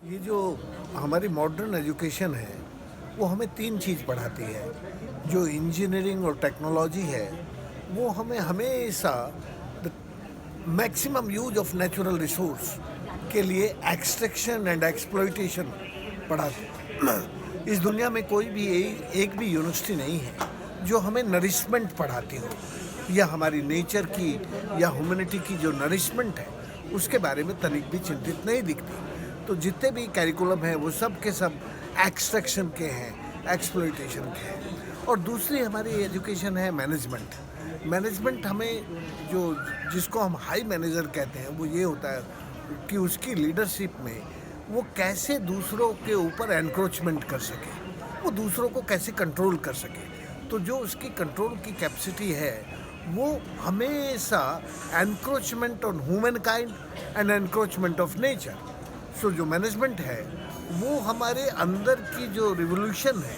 ये जो हमारी मॉडर्न एजुकेशन है वो हमें तीन चीज़ पढ़ाती है। जो इंजीनियरिंग और टेक्नोलॉजी है वो हमें हमेशा the maximum use of natural resource के लिए एक्सट्रैक्शन एंड एक्सप्लॉइटेशन पढ़ाती है। इस दुनिया में कोई भी एक भी यूनिवर्सिटी नहीं है जो हमें नरिशमेंट पढ़ाती हो, या हमारी नेचर की या ह्यूमैनिटी की जो नरिशमेंट है उसके बारे में तनिक भी चिंतित नहीं दिखती। तो जितने भी कैरिकुलम हैं वो सब के सब एक्सट्रैक्शन के हैं, एक्सप्लॉइटेशन के हैं। और दूसरी हमारी एजुकेशन है मैनेजमेंट। मैनेजमेंट हमें जो जिसको हम हाई मैनेजर कहते हैं वो ये होता है कि उसकी लीडरशिप में वो कैसे दूसरों के ऊपर एनक्रोचमेंट कर सके, वो दूसरों को कैसे कंट्रोल कर सके। तो जो उसकी कंट्रोल की कैपेसिटी है वो हमेशा encroachment on humankind and encroachment of nature. So जो मैनेजमेंट है वो हमारे अंदर की जो रिवोल्यूशन है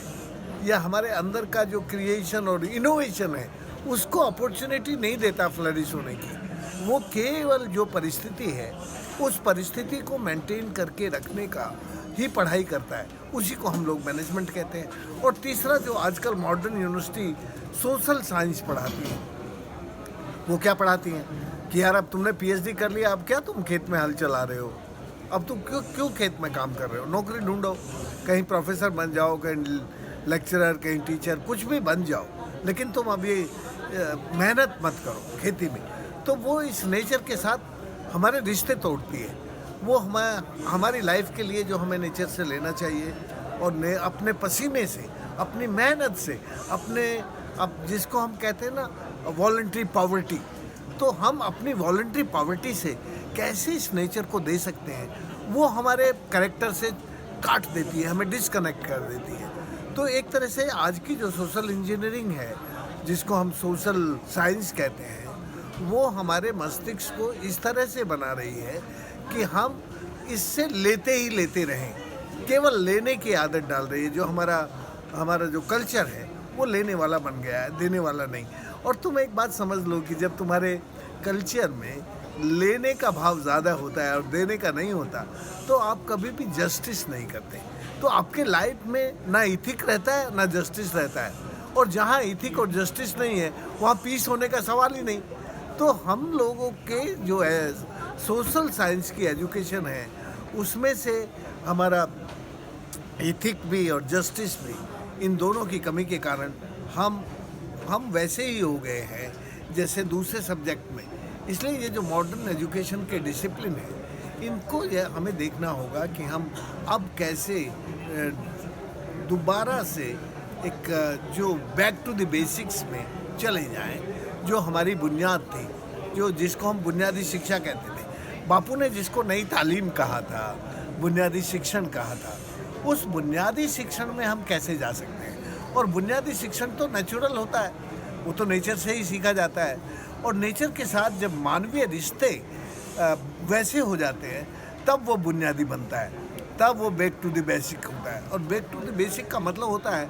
या हमारे अंदर का जो क्रिएशन और इनोवेशन है उसको अपॉर्चुनिटी नहीं देता फ्लरिश होने की। वो केवल जो परिस्थिति है उस परिस्थिति को मेंटेन करके रखने का ही पढ़ाई करता है, उसी को हम लोग मैनेजमेंट कहते हैं। और तीसरा जो आजकल मॉडर्न यूनिवर्सिटी सोशल साइंस पढ़ाती है, वो क्या पढ़ाती हैं कि यार अब तुमने पीएचडी कर लिया, अब क्या तुम खेत में हल चला रहे हो, अब तुम क्यों क्यों खेत में काम कर रहे हो, नौकरी ढूंढो, कहीं प्रोफेसर बन जाओ, कहीं लेक्चरर, कहीं टीचर, कुछ भी बन जाओ, लेकिन तुम अभी मेहनत मत करो खेती में। तो वो इस नेचर के साथ हमारे रिश्ते तोड़ती है। वो हमारी लाइफ के लिए जो हमें नेचर से लेना चाहिए और अपने पसीने से, अपनी मेहनत से, अब जिसको हम कहते हैं ना वॉलंटरी पॉवर्टी, तो हम अपनी वॉलंटरी पॉवर्टी से कैसे इस नेचर को दे सकते हैं वो हमारे कैरेक्टर से काट देती है, हमें डिस्कनेक्ट कर देती है। तो एक तरह से आज की जो सोशल इंजीनियरिंग है जिसको हम सोशल साइंस कहते हैं वो हमारे मस्तिष्क को इस तरह से बना रही है कि हम इससे लेते ही लेते रहें, केवल लेने की आदत डाल रही है। जो हमारा जो कल्चर है वो लेने वाला बन गया है, देने वाला नहीं। और तुम एक बात समझ लो कि जब तुम्हारे कल्चर में लेने का भाव ज़्यादा होता है और देने का नहीं होता तो आप कभी भी जस्टिस नहीं करते। तो आपके लाइफ में ना इथिक रहता है ना जस्टिस रहता है, और जहाँ इथिक और जस्टिस नहीं है वहाँ पीस होने का सवाल ही नहीं। तो हम लोगों के जो है सोशल साइंस की एजुकेशन है उसमें से हमारा इथिक भी और जस्टिस भी, इन दोनों की कमी के कारण हम वैसे ही हो गए हैं जैसे दूसरे सब्जेक्ट में। इसलिए ये जो मॉडर्न एजुकेशन के डिसिप्लिन है इनको हमें देखना होगा कि हम अब कैसे दोबारा से एक जो बैक टू द बेसिक्स में चले जाएं, जो हमारी बुनियाद थी, जिसको हम बुनियादी शिक्षा कहते थे। बापू ने जिसको नई तालीम कहा था, बुनियादी शिक्षण कहा था, उस बुनियादी शिक्षण में हम कैसे जा सकते हैं। और बुनियादी शिक्षण तो नेचुरल होता है, वो तो नेचर से ही सीखा जाता है। और नेचर के साथ जब मानवीय रिश्ते वैसे हो जाते हैं तब वो बुनियादी बनता है, तब वो बैक टू द बेसिक होता है। और बैक टू द बेसिक का मतलब होता है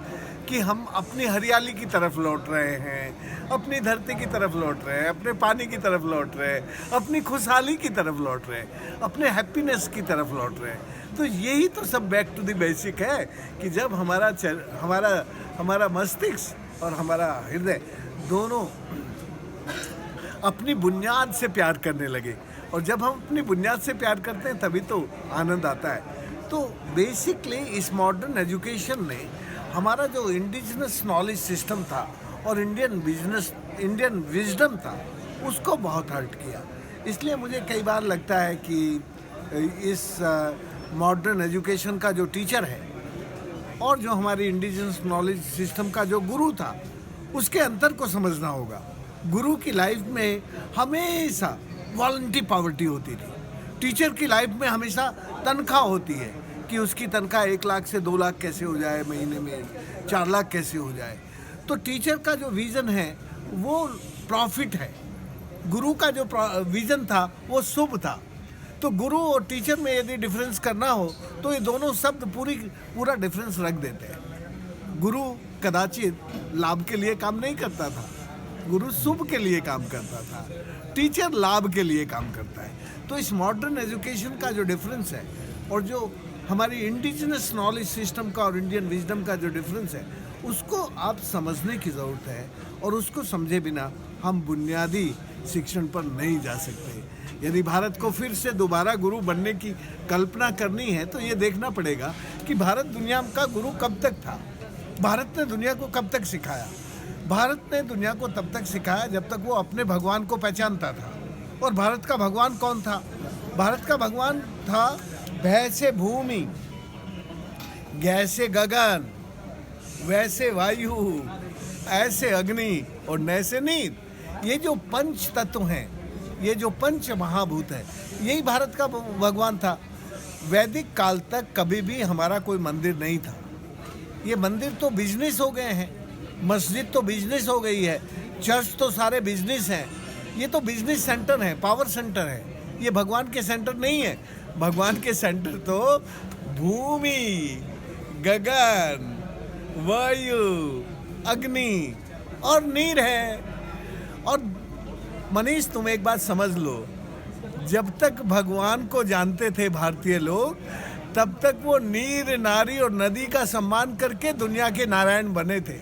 कि हम अपनी हरियाली की तरफ लौट रहे हैं, अपनी धरती की तरफ लौट रहे हैं, अपने पानी की तरफ लौट रहे हैं, अपनी खुशहाली की तरफ लौट रहे हैं, अपने हैप्पीनेस की तरफ लौट रहे हैं। तो यही तो सब बैक टू द बेसिक है कि जब हमारा मस्तिष्क और हमारा हृदय दोनों अपनी बुनियाद से प्यार करने लगे, और जब हम अपनी बुनियाद से प्यार करते हैं तभी तो आनंद आता है। तो बेसिकली इस मॉडर्न एजुकेशन ने हमारा जो इंडिजिनस नॉलेज सिस्टम था और इंडियन विजडम था उसको बहुत हर्ट किया। इसलिए मुझे कई बार लगता है कि इस मॉडर्न एजुकेशन का जो टीचर है और जो हमारी इंडिजिनस नॉलेज सिस्टम का जो गुरु था उसके अंतर को समझना होगा। गुरु की लाइफ में हमेशा वॉलंटरी पॉवर्टी होती थी, टीचर की लाइफ में हमेशा तनख्वाह होती है कि उसकी तनख्वाह 1 लाख से 2 लाख कैसे हो जाए, महीने में 4 लाख कैसे हो जाए। तो टीचर का जो विज़न है वो प्रॉफिट है, गुरु का जो विज़न था वो शुभ था। तो गुरु और टीचर में यदि डिफरेंस करना हो तो ये दोनों शब्द पूरा डिफरेंस रख देते हैं। गुरु कदाचित लाभ के लिए काम नहीं करता था, गुरु शुभ के लिए काम करता था, टीचर लाभ के लिए काम करता है। तो इस मॉडर्न एजुकेशन का जो डिफरेंस है और जो हमारी इंडिजिनस नॉलेज सिस्टम का और इंडियन विजडम का जो डिफरेंस है, उसको आप समझने की ज़रूरत है, और उसको समझे बिना हम बुनियादी शिक्षण पर नहीं जा सकते। यदि भारत को फिर से दोबारा गुरु बनने की कल्पना करनी है तो ये देखना पड़ेगा कि भारत दुनिया का गुरु कब तक था, भारत ने दुनिया को कब तक सिखाया। भारत ने दुनिया को तब तक सिखाया जब तक वो अपने भगवान को पहचानता था। और भारत का भगवान कौन था? भारत का भगवान था भय से भूमि, गैसे गगन, वैसे वायु, ऐसे अग्नि और नैसे नीर। ये जो पंच तत्व हैं, ये जो पंच महाभूत हैं, यही भारत का भगवान था। वैदिक काल तक कभी भी हमारा कोई मंदिर नहीं था। ये मंदिर तो बिजनेस हो गए हैं, मस्जिद तो बिजनेस हो गई है, चर्च तो सारे बिजनेस हैं। ये तो बिजनेस सेंटर है, पावर सेंटर है, ये भगवान के सेंटर नहीं है। भगवान के सेंटर तो भूमि, गगन, वायु, अग्नि और नीर है। और मनीष, तुम एक बात समझ लो, जब तक भगवान को जानते थे भारतीय लोग, तब तक वो नीर, नारी और नदी का सम्मान करके दुनिया के नारायण बने थे।